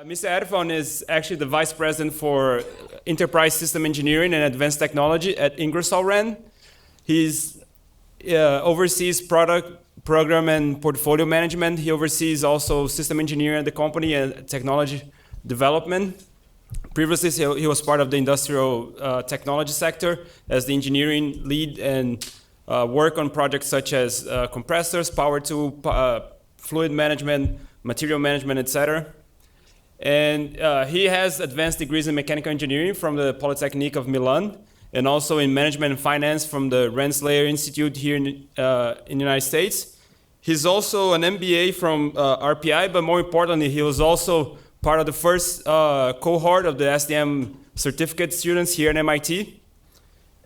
Mr. Adifon is actually the Vice President for Enterprise System Engineering and Advanced Technology at Ingersoll Rand. He's oversees product, program, and portfolio management. He oversees also system engineering at the company and technology development. Previously, he was part of the industrial technology sector as the engineering lead and work on projects such as compressors, power tool, fluid management, material management, etc. And he has advanced degrees in mechanical engineering from the Polytechnic of Milan, and also in management and finance from the Rensselaer Institute here in the United States. He's also an MBA from RPI, but more importantly, he was also part of the first cohort of the SDM certificate students here at MIT.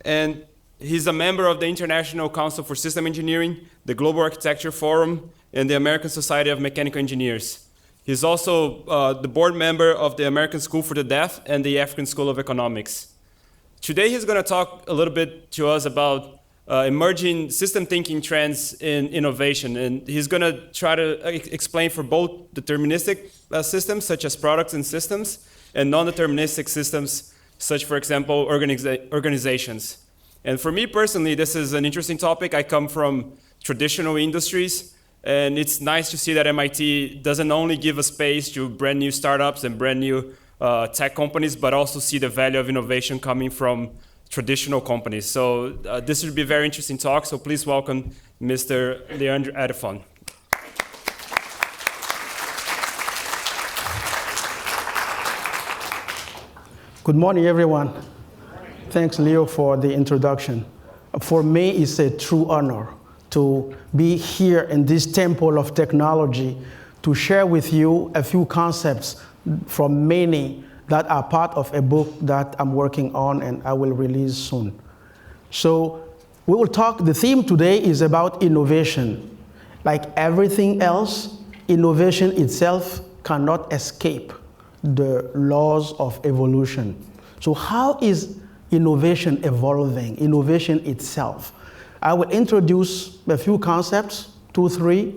And he's a member of the International Council for System Engineering, the Global Architecture Forum, and the American Society of Mechanical Engineers. He's also the board member of the American School for the Deaf and the African School of Economics. Today he's going to talk a little bit to us about emerging system thinking trends in innovation. And he's going to try to explain for both deterministic systems, such as products and systems, and non-deterministic systems, such, for example, organizations. And for me personally, this is an interesting topic. I come from traditional industries. And it's nice to see that MIT doesn't only give a space to brand new startups and brand new tech companies, but also see the value of innovation coming from traditional companies. So this should be a very interesting talk. So please welcome Mr. Leandre Adifon. Good morning, everyone. Thanks, Leo, for the introduction. For me, it's a true honor to be here in this temple of technology to share with you a few concepts from many that are part of a book that I'm working on and I will release soon. So we will talk, the theme today is about innovation. Like everything else, innovation itself cannot escape the laws of evolution. So how is innovation evolving, innovation itself? I will introduce a few concepts, 2, 3,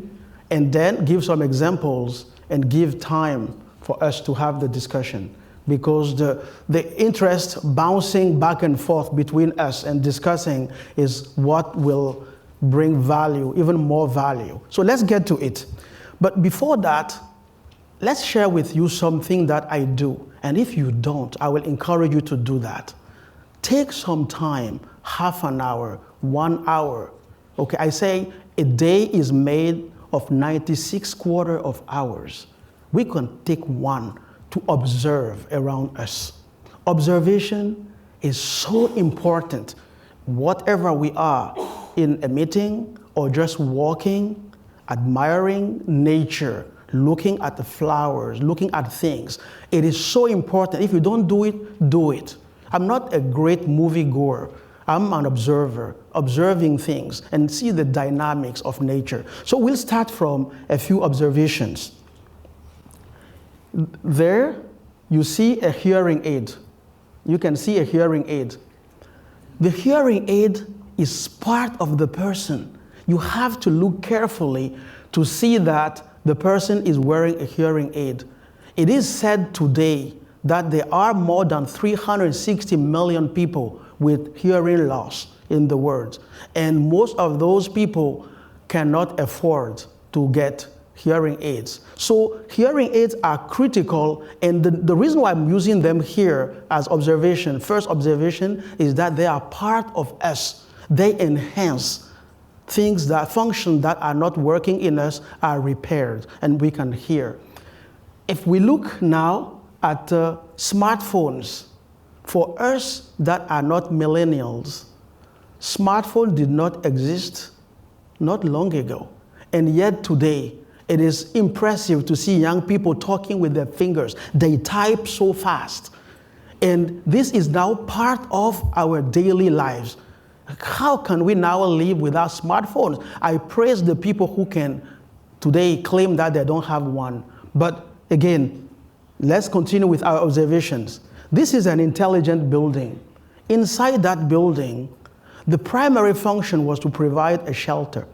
and then give some examples and give time for us to have the discussion. Because the interest bouncing back and forth between us and discussing is what will bring value, even more value. So let's get to it. But before that, let's share with you something that I do. And if you don't, I will encourage you to do that. Take some time, half an hour, 1 hour. Okay, I say a day is made of 96 quarter of hours. We can take one to observe around us. Observation is so important. Whatever we are, in a meeting or just walking, admiring nature, looking at the flowers, looking at things, it is so important. If you don't do it, do it. I'm not a great movie goer. I'm an observer, observing things and see the dynamics of nature. So we'll start from a few observations. There, you see a hearing aid. You can see a hearing aid. The hearing aid is part of the person. You have to look carefully to see that the person is wearing a hearing aid. It is said today that there are more than 360 million people with hearing loss in the world. And most of those people cannot afford to get hearing aids. So hearing aids are critical, and the reason why I'm using them here as observation, first observation, is that they are part of us. They enhance things that function that are not working in us are repaired, and we can hear. If we look now at smartphones, for us that are not millennials, smartphone did not exist not long ago. And yet today, it is impressive to see young people talking with their fingers. They type so fast. And this is now part of our daily lives. How can we now live without smartphones? I praise the people who can today claim that they don't have one. But again, let's continue with our observations. This is an intelligent building. Inside that building, the primary function was to provide a shelter.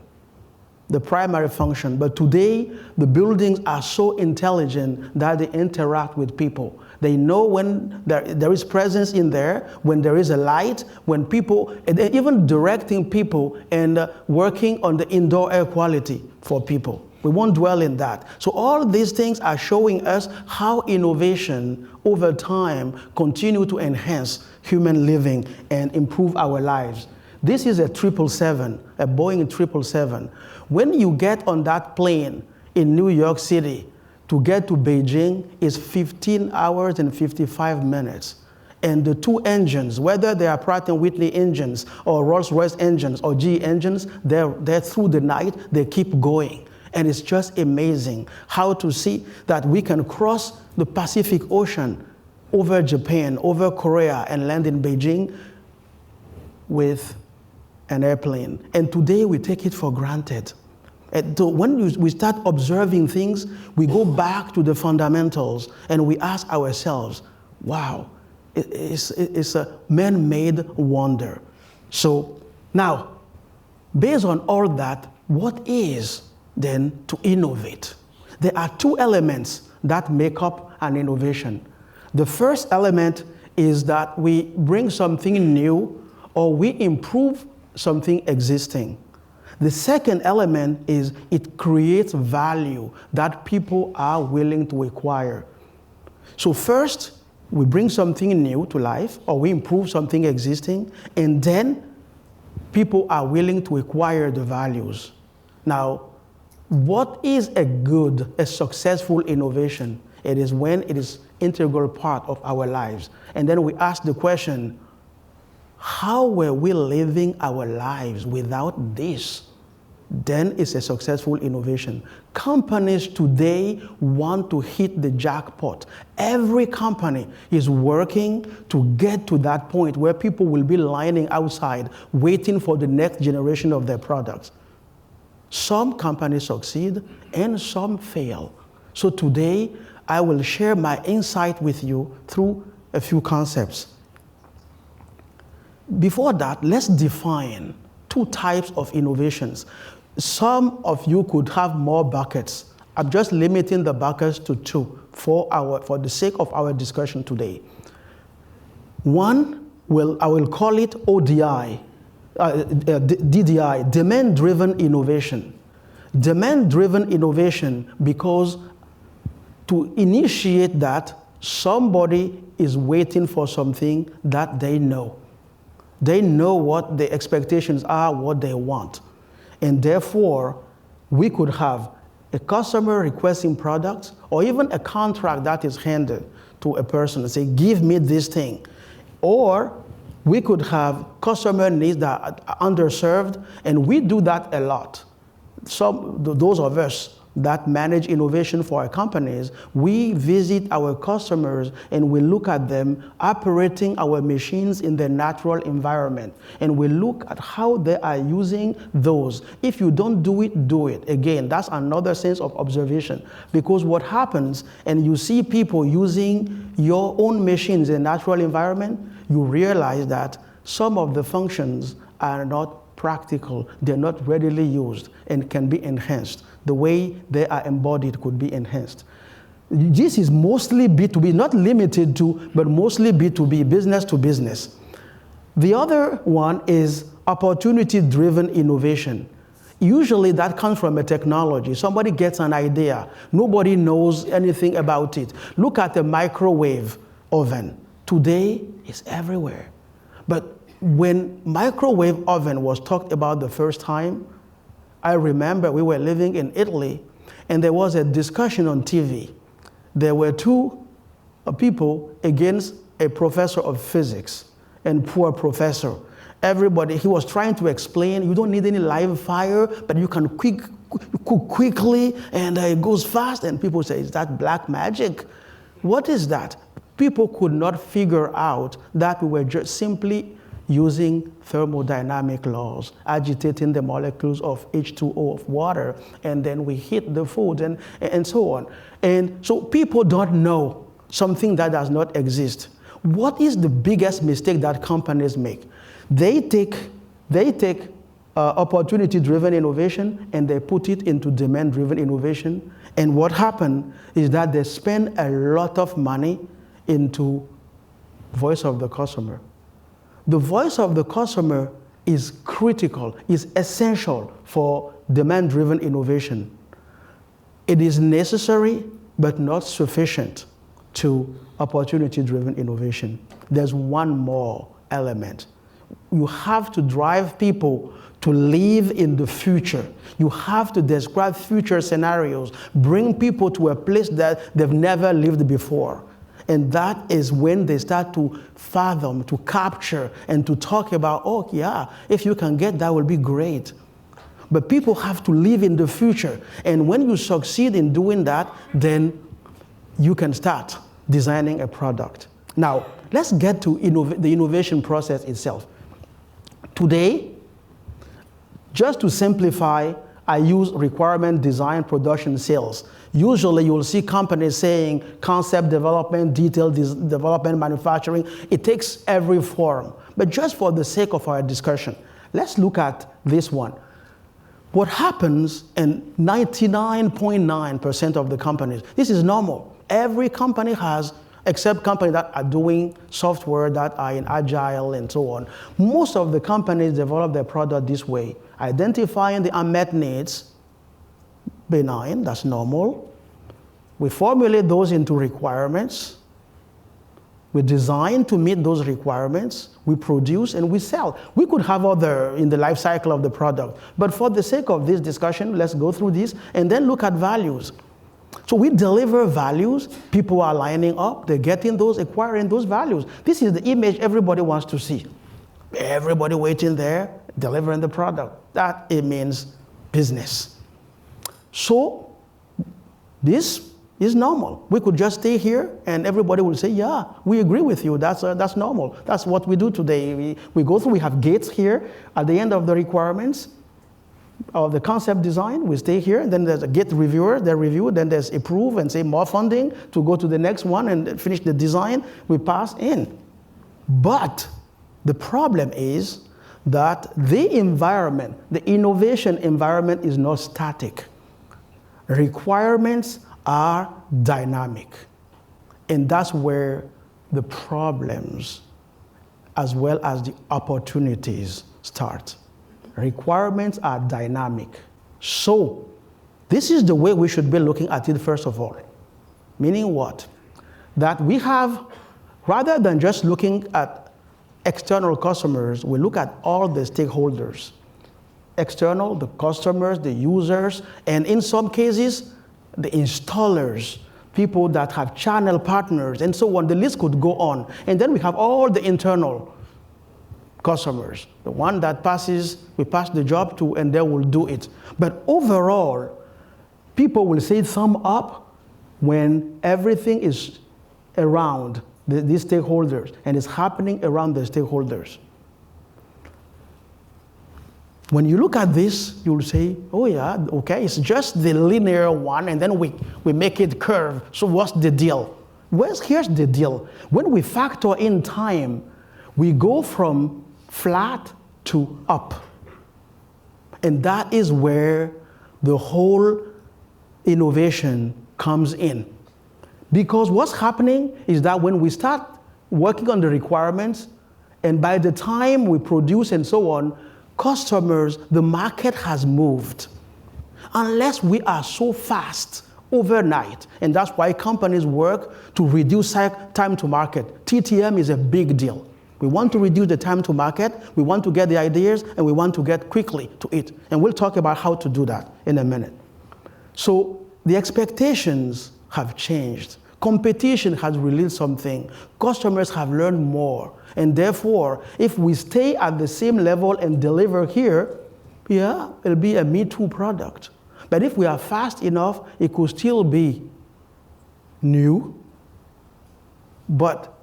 the primary function. But today, the buildings are so intelligent that they interact with people. They know when there is presence in there, when there is a light, when people, and even directing people and working on the indoor air quality for people. We won't dwell in that. So all these things are showing us how innovation over time continue to enhance human living and improve our lives. This is a 777, a Boeing 777. When you get on that plane in New York City, to get to Beijing is 15 hours and 55 minutes. And the two engines, whether they are Pratt & Whitney engines or Rolls-Royce engines or GE engines, they're through the night, they keep going. And it's just amazing how to see that we can cross the Pacific Ocean over Japan, over Korea, and land in Beijing with an airplane. And today we take it for granted. And so when we start observing things, we go back to the fundamentals and we ask ourselves, wow, it's a man-made wonder. So now, based on all that, what is then to innovate? There are two elements that make up an innovation. The first element is that we bring something new or we improve something existing. The second element is it creates value that people are willing to acquire. So first, we bring something new to life, or we improve something existing, and then people are willing to acquire the values. Now, what is a successful innovation? It is when it is an integral part of our lives. And then we ask the question, how were we living our lives without this? Then it's a successful innovation. Companies today want to hit the jackpot. Every company is working to get to that point where people will be lining outside waiting for the next generation of their products. Some companies succeed and some fail. So today, I will share my insight with you through a few concepts. Before that, let's define two types of innovations. Some of you could have more buckets. I'm just limiting the buckets to two for the sake of our discussion today. One, I will call it ODI, DDI, demand-driven innovation. Demand-driven innovation because to initiate that, somebody is waiting for something that they know. They know what the expectations are, what they want. And therefore, we could have a customer requesting products or even a contract that is handed to a person and say, give me this thing. Or we could have customer needs that are underserved, and we do that a lot. Those of us that manage innovation for our companies, we visit our customers and we look at them operating our machines in their natural environment. And we look at how they are using those. If you don't do it, do it. Again, that's another sense of observation. Because what happens, and you see people using your own machines in a natural environment, you realize that some of the functions are not practical. They're not readily used and can be enhanced. The way they are embodied could be enhanced. This is mostly B2B, not limited to, but mostly B2B, business to business. The other one is opportunity-driven innovation. Usually that comes from a technology. Somebody gets an idea. Nobody knows anything about it. Look at the microwave oven. Today, it's everywhere. But when microwave oven was talked about the first time, I remember we were living in Italy, and there was a discussion on TV. There were two people against a professor of physics, and poor professor. Everybody, he was trying to explain, you don't need any live fire, but you can cook quickly, and it goes fast, and people say, is that black magic? What is that? People could not figure out that we were just simply using thermodynamic laws, agitating the molecules of H2O of water, and then we heat the food and so on. And so people don't know something that does not exist. What is the biggest mistake that companies make? They take opportunity-driven innovation, and they put it into demand-driven innovation. And what happened is that they spend a lot of money into voice of the customer. The voice of the customer is critical, is essential for demand-driven innovation. It is necessary, but not sufficient to opportunity-driven innovation. There's one more element. You have to drive people to live in the future. You have to describe future scenarios, bring people to a place that they've never lived before. And that is when they start to fathom, to capture, and to talk about, oh yeah, if you can get that, will be great. But people have to live in the future. And when you succeed in doing that, then you can start designing a product. Now, let's get to the innovation process itself. Today, just to simplify, I use requirement, design, production, sales. Usually you'll see companies saying concept development, detail development, manufacturing. It takes every form. But just for the sake of our discussion, let's look at this one. What happens in 99.9% of the companies, this is normal. Every company has, except companies that are doing software that are in agile and so on. Most of the companies develop their product this way, identifying the unmet needs, benign, that's normal. We formulate those into requirements. We design to meet those requirements. We produce and we sell. We could have other in the life cycle of the product. But for the sake of this discussion, let's go through this and then look at values. So we deliver values. People are lining up. They're getting those, acquiring those values. This is the image everybody wants to see. Everybody waiting there, delivering the product. That it means business. So this is normal. We could just stay here and everybody will say, yeah, we agree with you. That's normal. That's what we do today. We go through, we have gates here at the end of the requirements of the concept design. We stay here, and then there's a gate reviewer, they review, then there's approve and say more funding to go to the next one and finish the design. We pass in. But the problem is that the environment, the innovation environment is not static. Requirements are dynamic. And that's where the problems as well as the opportunities start. Requirements are dynamic. So this is the way we should be looking at it first of all. Meaning what? That we have, rather than just looking at external customers, we look at all the stakeholders. External, the customers, the users, and in some cases, the installers, people that have channel partners, and so on. The list could go on. And then we have all the internal customers, the one that passes, we pass the job to, and they will do it. But overall, people will say thumb up when everything is around these stakeholders, and it's happening around the stakeholders. When you look at this, you'll say, oh yeah, okay, it's just the linear one, and then we make it curve. So what's the deal? Here's the deal. When we factor in time, we go from flat to up. And that is where the whole innovation comes in. Because what's happening is that when we start working on the requirements, and by the time we produce and so on, customers, the market has moved. Unless we are so fast overnight, and that's why companies work to reduce time to market. TTM is a big deal. We want to reduce the time to market, we want to get the ideas, and we want to get quickly to it. And we'll talk about how to do that in a minute. So the expectations have changed. Competition has released something. Customers have learned more. And therefore, if we stay at the same level and deliver here, yeah, it'll be a Me Too product. But if we are fast enough, it could still be new, but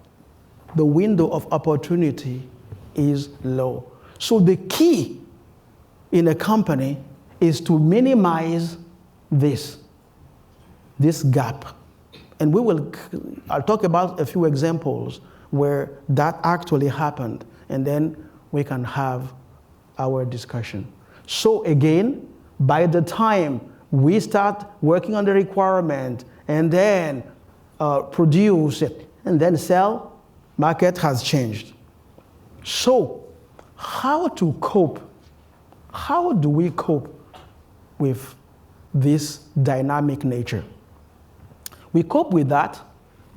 the window of opportunity is low. So the key in a company is to minimize this gap. And I'll talk about a few examples where that actually happened, and then we can have our discussion. So again, by the time we start working on the requirement and then produce it and then sell, market has changed. So how to cope? How do we cope with this dynamic nature? We cope with that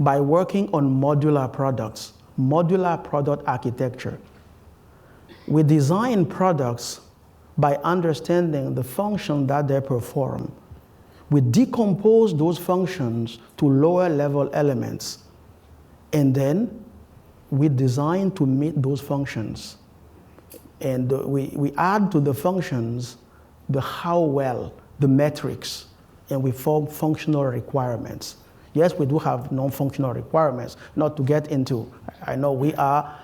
by working on modular products, modular product architecture. We design products by understanding the function that they perform. We decompose those functions to lower level elements, and then we design to meet those functions. And we add to the functions the how well, the metrics, and we form functional requirements. Yes, we do have non-functional requirements, not to get into. I know we are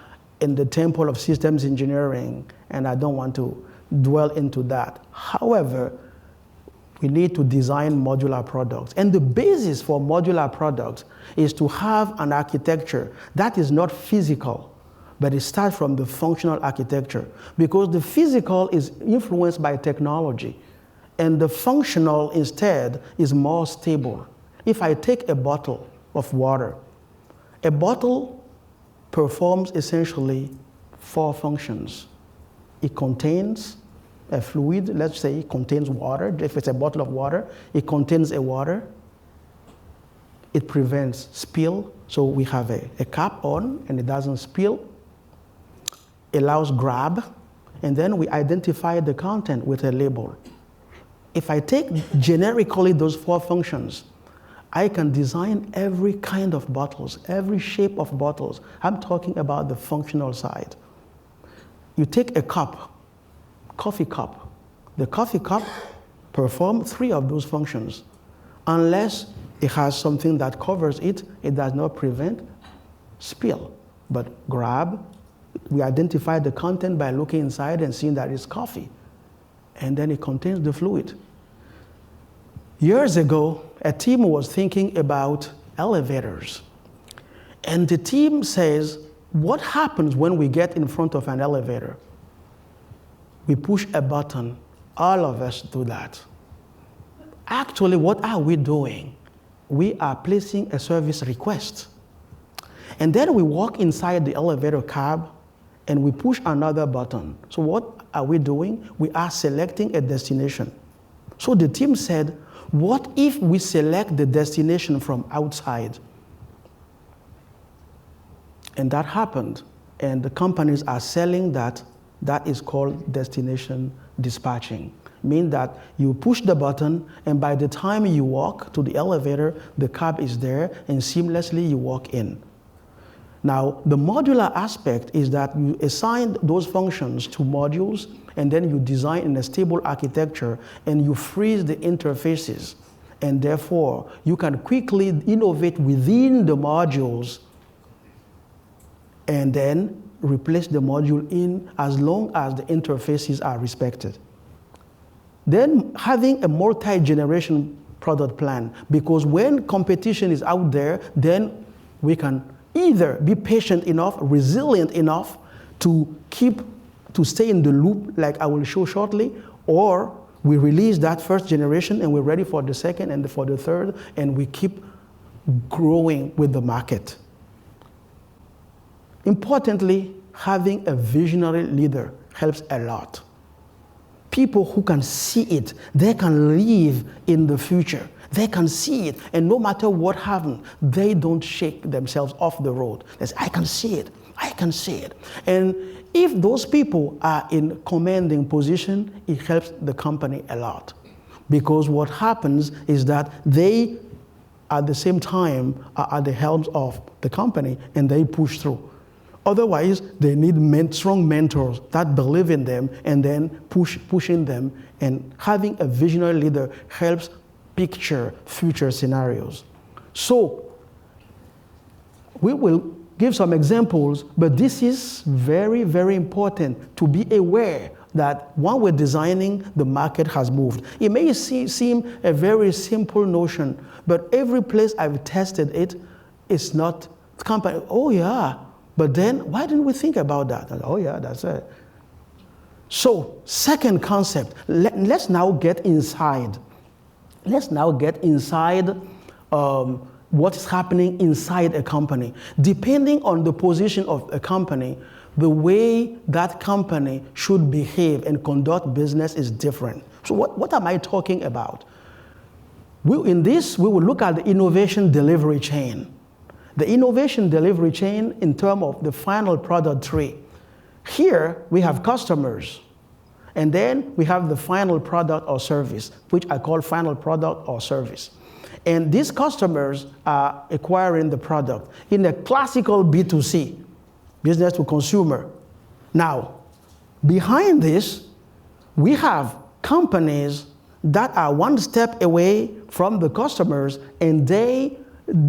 in the temple of systems engineering, and I don't want to dwell into that. However, we need to design modular products. And the basis for modular products is to have an architecture that is not physical, but it starts from the functional architecture, because the physical is influenced by technology, and the functional instead is more stable. If I take a bottle of water, a bottle performs essentially 4 functions. It contains a fluid, let's say it contains water. If it's a bottle of water, it contains a water. It prevents spill, so we have a cap on and it doesn't spill. It allows grab, and then we identify the content with a label. If I take generically those 4 functions, I can design every kind of bottles, every shape of bottles. I'm talking about the functional side. You take a cup, coffee cup. The coffee cup performs 3 of those functions. Unless it has something that covers it, it does not prevent spill. But grab, we identify the content by looking inside and seeing that it's coffee. And then it contains the fluid. Years ago, a team was thinking about elevators. And the team says, what happens when we get in front of an elevator? We push a button. All of us do that. Actually, what are we doing? We are placing a service request. And then we walk inside the elevator cab and we push another button. So what are we doing? We are selecting a destination. So the team said, what if we select the destination from outside? And that happened. And the companies are selling that. That is called destination dispatching. Meaning that you push the button, and by the time you walk to the elevator, the cab is there, and seamlessly you walk in. Now, the modular aspect is that you assign those functions to modules, and then you design in a stable architecture, and you freeze the interfaces. And therefore, you can quickly innovate within the modules, and then replace the module in as long as the interfaces are respected. Then having a multi-generation product plan, because when competition is out there, then we can either be patient enough, resilient enough to stay in the loop, like I will show shortly, or we release that first generation and we're ready for the second and for the third, and we keep growing with the market. Importantly, having a visionary leader helps a lot. People who can see it, they can live in the future. They can see it, and no matter what happens, they don't shake themselves off the road. They say, I can see it, I can see it. And if those people are in commanding position, it helps the company a lot. Because what happens is that they, at the same time, are at the helms of the company, and they push through. Otherwise, they need strong mentors that believe in them and then pushing them. And having a visionary leader helps picture future scenarios. So we will give some examples, but this is very, very important to be aware that when we're designing, the market has moved. It may seem a very simple notion, but every place I've tested it, it's not company. Oh yeah. But then, why didn't we think about that? Oh yeah, that's it. So, second concept, let's now get inside. Let's now get inside what's happening inside a company. Depending on the position of a company, the way that company should behave and conduct business is different. So what am I talking about? In this, we will look at the innovation delivery chain. The innovation delivery chain in terms of the final product tree. Here, we have customers. And then we have the final product or service, which I call final product or service. And these customers are acquiring the product in a classical B2C, business to consumer. Now, behind this, we have companies that are one step away from the customers, and they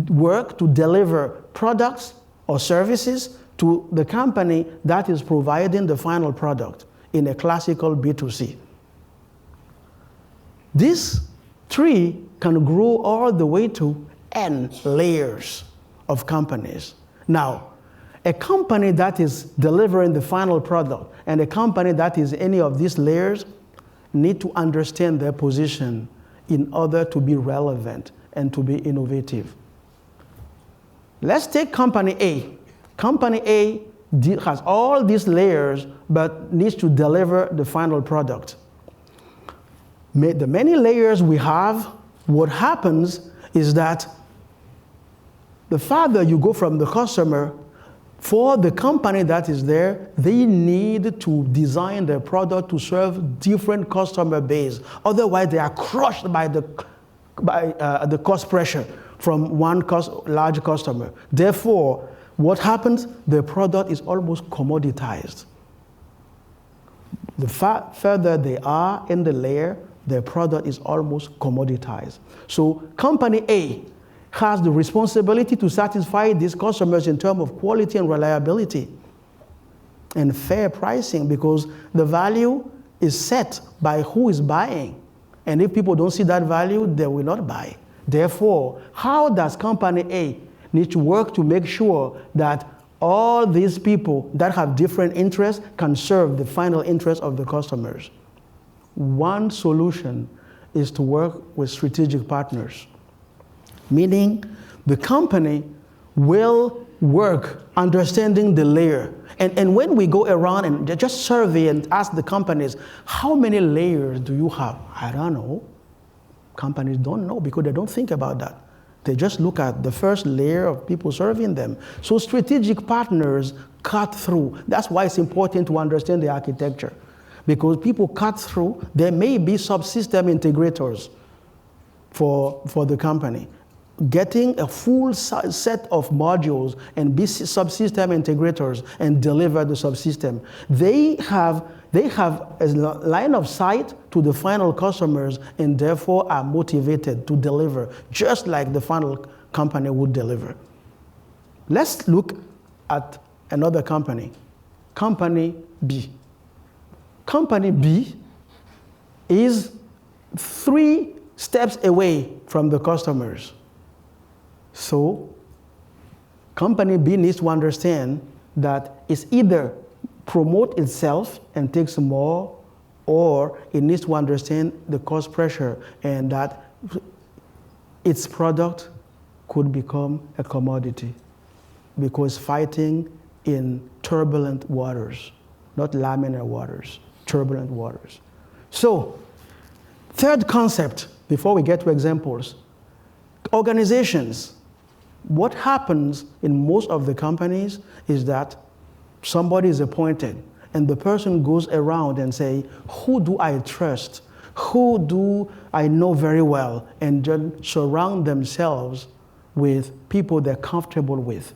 work to deliver products or services to the company that is providing the final product in a classical B2C. This tree can grow all the way to N layers of companies. Now, a company that is delivering the final product and a company that is any of these layers need to understand their position in order to be relevant and to be innovative. Let's take company A. Company A has all these layers but needs to deliver the final product. The many layers we have, what happens is that the farther you go from the customer, for the company that is there, they need to design their product to serve different customer base. Otherwise, they are crushed by the cost pressure from one large customer. Therefore, what happens? The product is almost commoditized. The further they are in the layer, their product is almost commoditized. So company A has the responsibility to satisfy these customers in terms of quality and reliability and fair pricing, because the value is set by who is buying. And if people don't see that value, they will not buy. Therefore, how does company A need to work to make sure that all these people that have different interests can serve the final interest of the customers? One solution is to work with strategic partners, meaning the company will work understanding the layer. And when we go around and just survey and ask the companies, how many layers do you have? I don't know. Companies don't know because they don't think about that. They just look at the first layer of people serving them. So strategic partners cut through. That's why it's important to understand the architecture. Because people cut through, there may be subsystem integrators for the company. Getting a full set of modules and be subsystem integrators and deliver the subsystem. They have a line of sight to the final customers and therefore are motivated to deliver just like the final company would deliver. Let's look at another company, Company B. Company B is 3 steps away from the customers. So, company B needs to understand that it's either promote itself and takes more, or it needs to understand the cost pressure and that its product could become a commodity because fighting in turbulent waters, not laminar waters, turbulent waters. So, third concept, before we get to examples, organizations. What happens in most of the companies is that somebody is appointed and the person goes around and say, who do I trust? Who do I know very well? And then surround themselves with people they're comfortable with.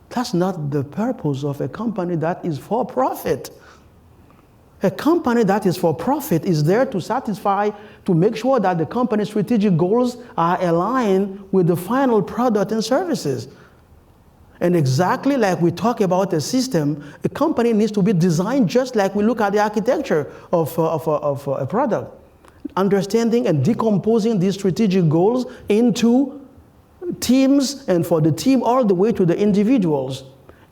That's not the purpose of a company that is for profit. A company that is for profit is there to satisfy, to make sure that the company's strategic goals are aligned with the final product and services. And exactly like we talk about a system, a company needs to be designed just like we look at the architecture of a product. Understanding and decomposing these strategic goals into teams, and for the team all the way to the individuals.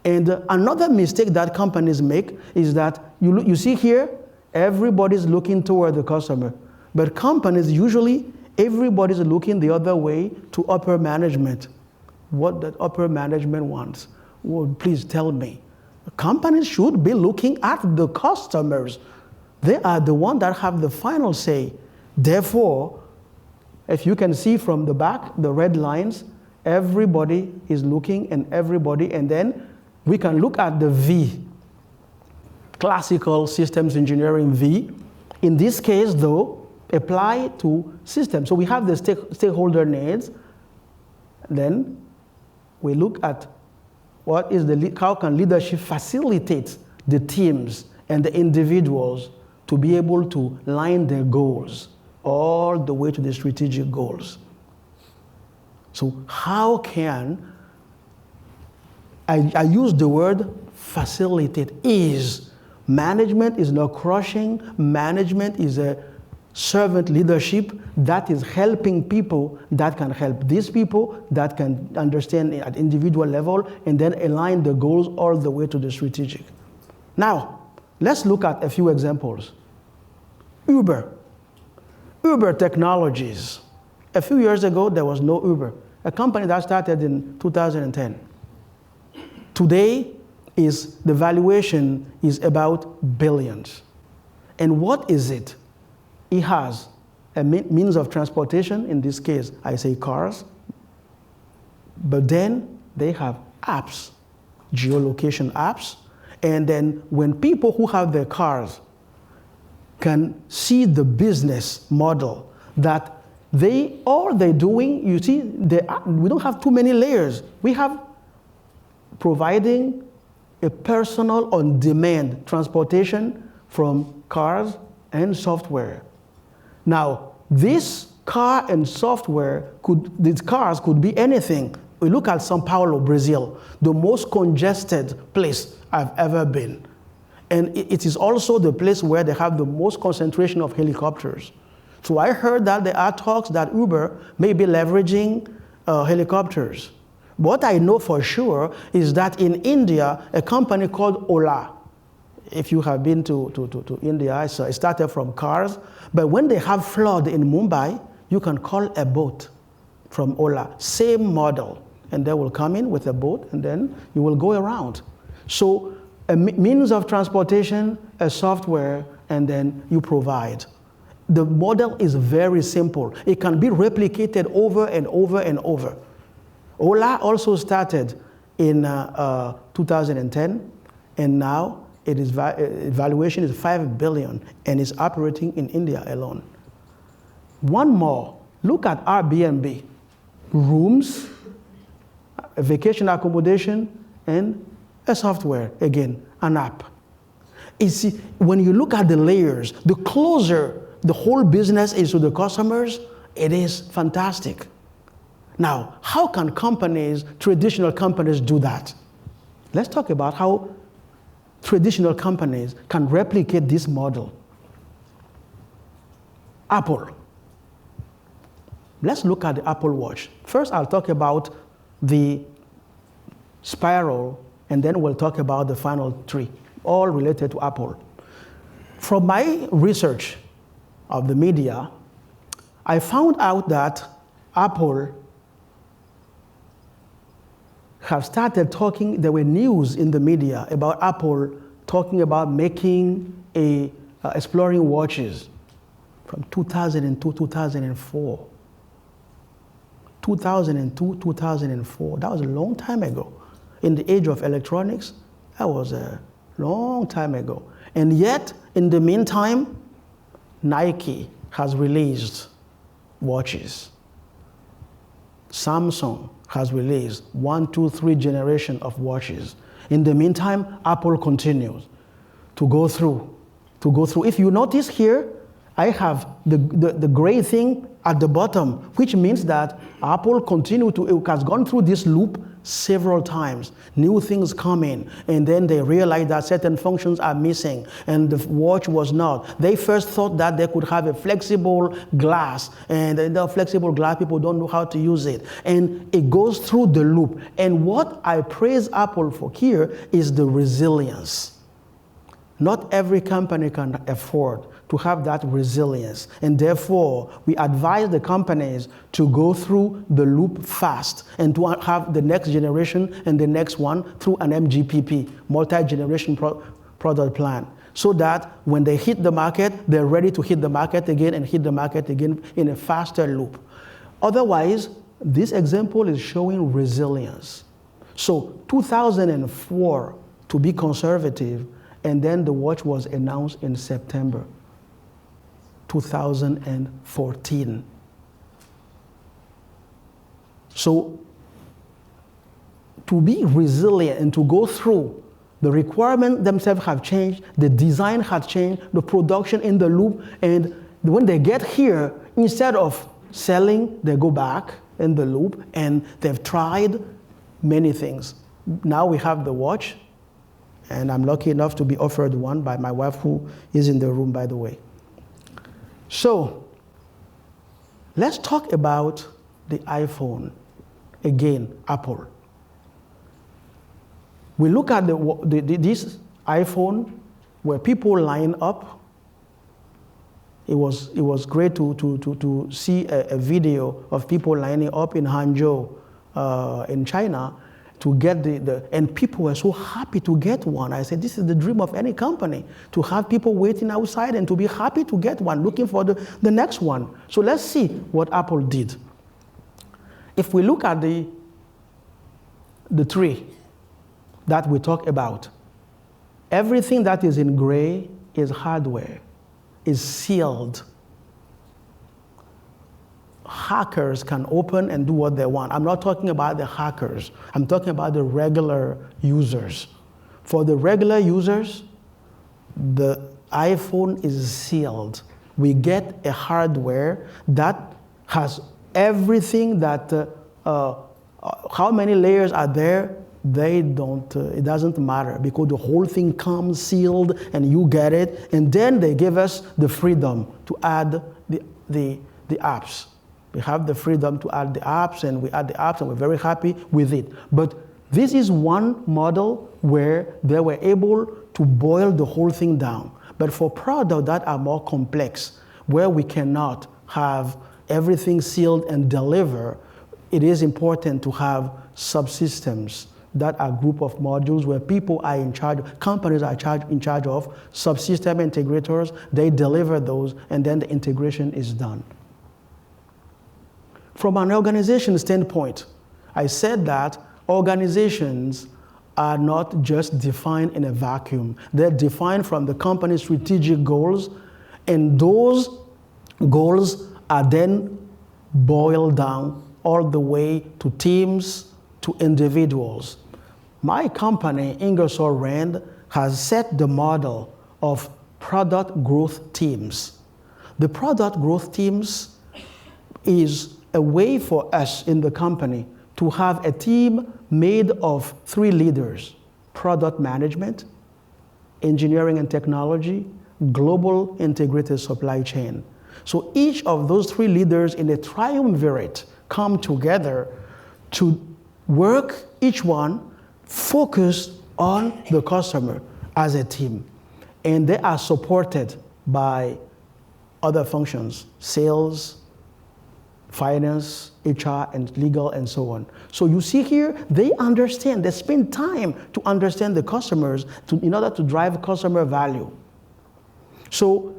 And another mistake that companies make is that you see here, everybody's looking toward the customer. But companies, usually, everybody's looking the other way to upper management. What that upper management wants. Well, please tell me. Companies should be looking at the customers. They are the ones that have the final say. Therefore, if you can see from the back, the red lines, everybody is looking and everybody, and then we can look at the V, classical systems engineering V. In this case, though, apply to systems. So we have the stakeholder needs. Then we look at what is how can leadership facilitate the teams and the individuals to be able to line their goals all the way to the strategic goals. So how can, I use the word facilitate, ease. Management is not crushing. Management is a servant leadership that is helping people that can help these people that can understand at individual level and then align the goals all the way to the strategic. Now, let's look at a few examples. Uber Technologies. A few years ago, there was no Uber, a company that started in 2010. Today, the valuation is about billions. And what is it? It has a means of transportation, in this case, I say cars, but then they have apps, geolocation apps, and then when people who have their cars can see the business model that all they're doing, you see, we don't have too many layers. We have providing a personal on-demand transportation from cars and software. Now, this car and software, these cars could be anything. We look at São Paulo, Brazil, the most congested place I've ever been. And it is also the place where they have the most concentration of helicopters. So I heard that there are talks that Uber may be leveraging helicopters. What I know for sure is that in India, a company called Ola, if you have been to India, so it started from cars, but when they have flood in Mumbai, you can call a boat from Ola, same model, and they will come in with a boat, and then you will go around. So a means of transportation, a software, and then you provide. The model is very simple. It can be replicated over and over and over. Ola also started in 2010, and now its valuation is $5 billion, and is operating in India alone. One more, look at Airbnb. Rooms, vacation accommodation, and a software, again, an app. You see, when you look at the layers, the closer the whole business is to the customers, it is fantastic. Now, how can traditional companies do that? Let's talk about how traditional companies can replicate this model. Apple. Let's look at the Apple Watch. First, I'll talk about the spiral, and then we'll talk about the final three, all related to Apple. From my research of the media, I found out that Apple have started talking, there were news in the media about Apple talking about making exploring watches from 2002, 2004. 2002, 2004, that was a long time ago. In the age of electronics, that was a long time ago. And yet, in the meantime, Nike has released watches. Samsung has released 1, 2, 3 generation of watches. In the meantime, Apple continues to go through. If you notice here, I have the gray thing at the bottom, which means that Apple has gone through this loop several times. New things come in, and then they realize that certain functions are missing, and the watch was not. They first thought that they could have a flexible glass, and the flexible glass, people don't know how to use it. And it goes through the loop. And what I praise Apple for here is the resilience. Not every company can afford to have that resilience. And therefore, we advise the companies to go through the loop fast and to have the next generation and the next one through an MGPP, multi-generation product plan, so that when they hit the market, they're ready to hit the market again and hit the market again in a faster loop. Otherwise, this example is showing resilience. So 2004, to be conservative, and then the watch was announced in September 2014. So to be resilient and to go through, the requirements themselves have changed, the design has changed, the production in the loop, and when they get here, instead of selling, they go back in the loop, and they've tried many things. Now we have the watch, and I'm lucky enough to be offered one by my wife, who is in the room, by the way. So let's talk about the iPhone. Again, Apple. We look at this iPhone where people line up. It was great to see a video of people lining up in Hangzhou in China to get and people were so happy to get one. I said, this is the dream of any company, to have people waiting outside and to be happy to get one, looking for the next one. So let's see what Apple did. If we look at the tree that we talk about, everything that is in gray is hardware, is sealed. Hackers can open and do what they want. I'm not talking about the hackers. I'm talking about the regular users. For the regular users, the iPhone is sealed. We get a hardware that has everything that, how many layers are there? It doesn't matter, because the whole thing comes sealed and you get it. And then they give us the freedom to add the apps. We have the freedom to add the apps, and we add the apps, and we're very happy with it. But this is one model where they were able to boil the whole thing down. But for products that are more complex, where we cannot have everything sealed and deliver, it is important to have subsystems that are a group of modules where people are in charge, companies are in charge of, subsystem integrators, they deliver those, and then the integration is done. From an organization standpoint, I said that organizations are not just defined in a vacuum. They're defined from the company's strategic goals, and those goals are then boiled down all the way to teams, to individuals. My company, Ingersoll Rand, has set the model of product growth teams. The product growth teams is a way for us in the company to have a team made of 3 leaders: product management, engineering and technology, global integrated supply chain. So each of those 3 leaders in a triumvirate come together to work, each one focused on the customer as a team. And they are supported by other functions: sales, finance, HR, and legal, and so on. So you see here, they understand, they spend time to understand the customers in order to drive customer value. So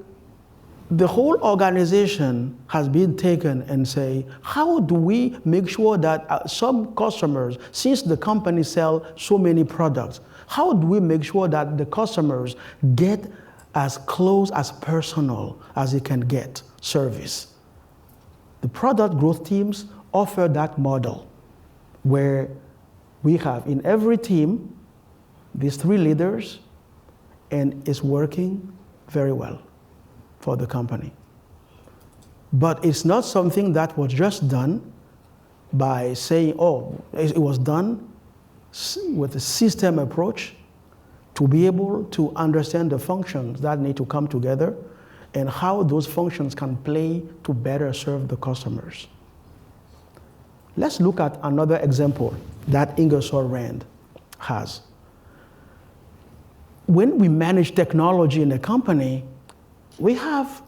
the whole organization has been taken and say, how do we make sure that some customers, since the company sells so many products, how do we make sure that the customers get as close, as personal as they can get service? The product growth teams offer that model where we have in every team these 3 leaders, and it's working very well for the company. But it's not something that was just done by saying, oh, it was done with a system approach to be able to understand the functions that need to come together and how those functions can play to better serve the customers. Let's look at another example that Ingersoll Rand has. When we manage technology in a company, we have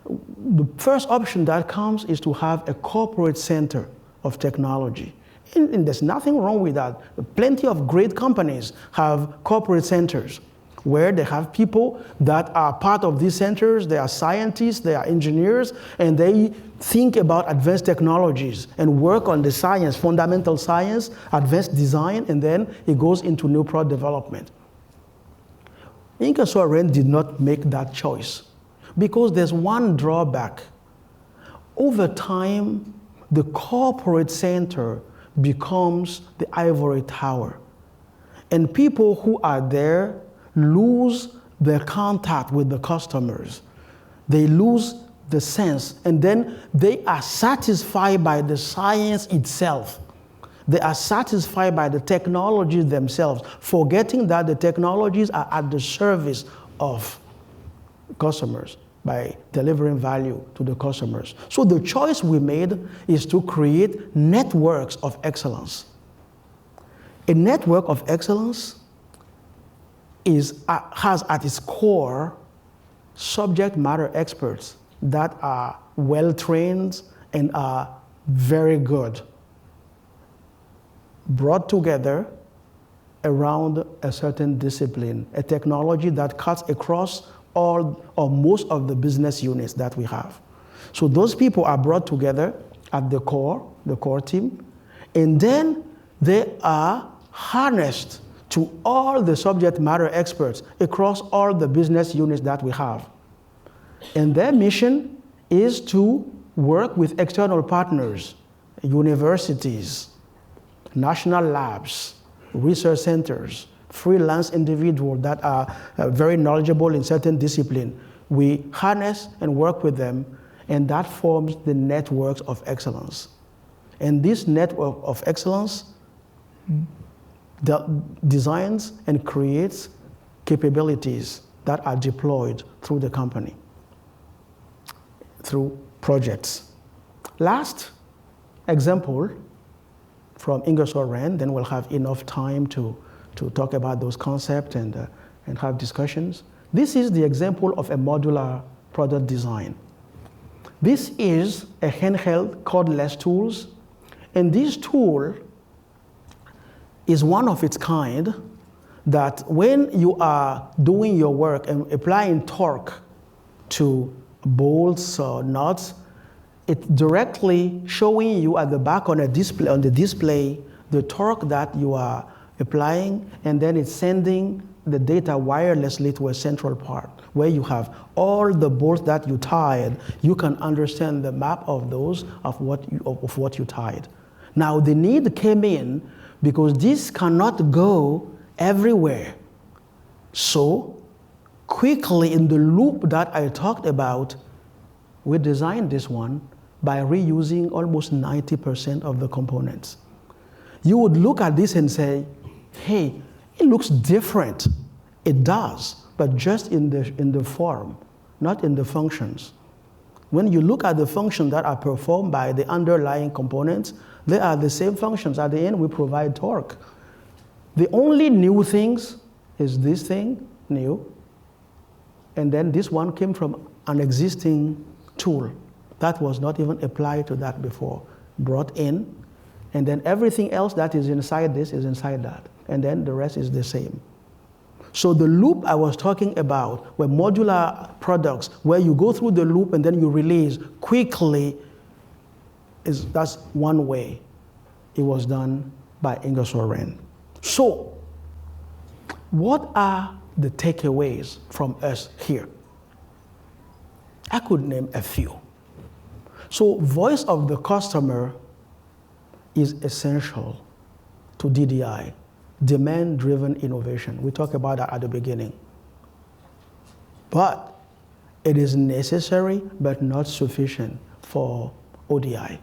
the first option that comes is to have a corporate center of technology. And there's nothing wrong with that. Plenty of great companies have corporate centers where they have people that are part of these centers. They are scientists, they are engineers, and they think about advanced technologies and work on the science, fundamental science, advanced design, and then it goes into new product development. Ingersoll Rand did not make that choice because there's one drawback. Over time, the corporate center becomes the ivory tower. And people who are there lose their contact with the customers. They lose the sense, and then they are satisfied by the science itself. They are satisfied by the technologies themselves, forgetting that the technologies are at the service of customers by delivering value to the customers. So the choice we made is to create networks of excellence. A network of excellence has at its core subject matter experts that are well-trained and are very good, brought together around a certain discipline, a technology that cuts across all or most of the business units that we have. So those people are brought together at the core team, and then they are harnessed to all the subject matter experts across all the business units that we have. And their mission is to work with external partners, universities, national labs, research centers, freelance individuals that are very knowledgeable in certain discipline. We harness and work with them, and that forms the networks of excellence. And this network of excellence designs and creates capabilities that are deployed through the company, through projects. Last example from Ingersoll Rand, then we'll have enough time to talk about those concepts and have discussions. This is the example of a modular product design. This is a handheld cordless tools, and this tool is one of its kind that when you are doing your work and applying torque to bolts or nuts, it's directly showing you at the back on the display the torque that you are applying, and then it's sending the data wirelessly to a central part where you have all the bolts that you tied. You can understand the map of those of what you tied. Now the need came in because this cannot go everywhere. So quickly in the loop that I talked about, we designed this one by reusing almost 90% of the components. You would look at this and say, hey, it looks different. It does, but just in the form, not in the functions. When you look at the functions that are performed by the underlying components, they are the same functions. At the end, we provide torque. The only new things is this thing, new, and then this one came from an existing tool that was not even applied to that before, brought in, and then everything else that is inside this is inside that, and then the rest is the same. So the loop I was talking about were modular products where you go through the loop and then you release quickly. That's one way it was done by Ingersoll Rand. So what are the takeaways from us here? I could name a few. So voice of the customer is essential to DDI, demand-driven innovation. We talked about that at the beginning. But it is necessary but not sufficient for ODI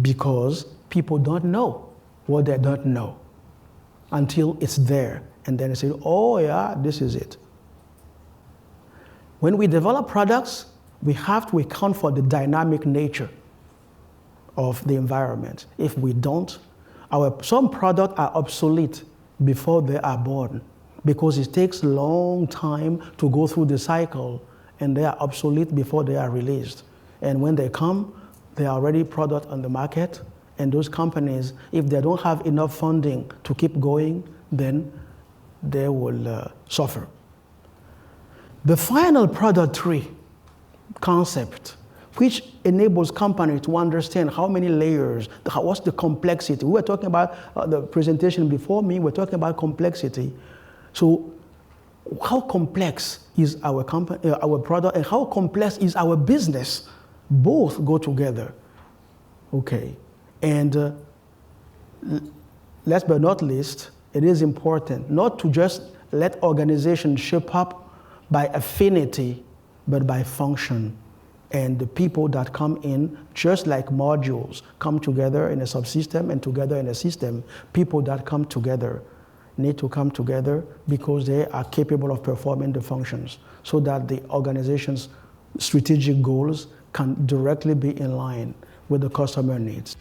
because people don't know what they don't know. until it's there. And then they say, oh yeah, this is it. When we develop products, we have to account for the dynamic nature of the environment. If we don't, some products are obsolete before they are born because it takes a long time to go through the cycle, and they are obsolete before they are released. And when they come, they are already product on the market, and those companies, if they don't have enough funding to keep going, then they will suffer. The final product tree concept, which enables companies to understand how many layers, what's the complexity. We were talking about the presentation before me, we're talking about complexity. So how complex is our company, our product, and how complex is our business? Both go together. Okay. And last but not least, it is important not to just let organizations shape up by affinity, but by function. And the people that come in, just like modules, come together in a subsystem and together in a system, people that come together need to come together because they are capable of performing the functions so that the organization's strategic goals can directly be in line with the customer needs.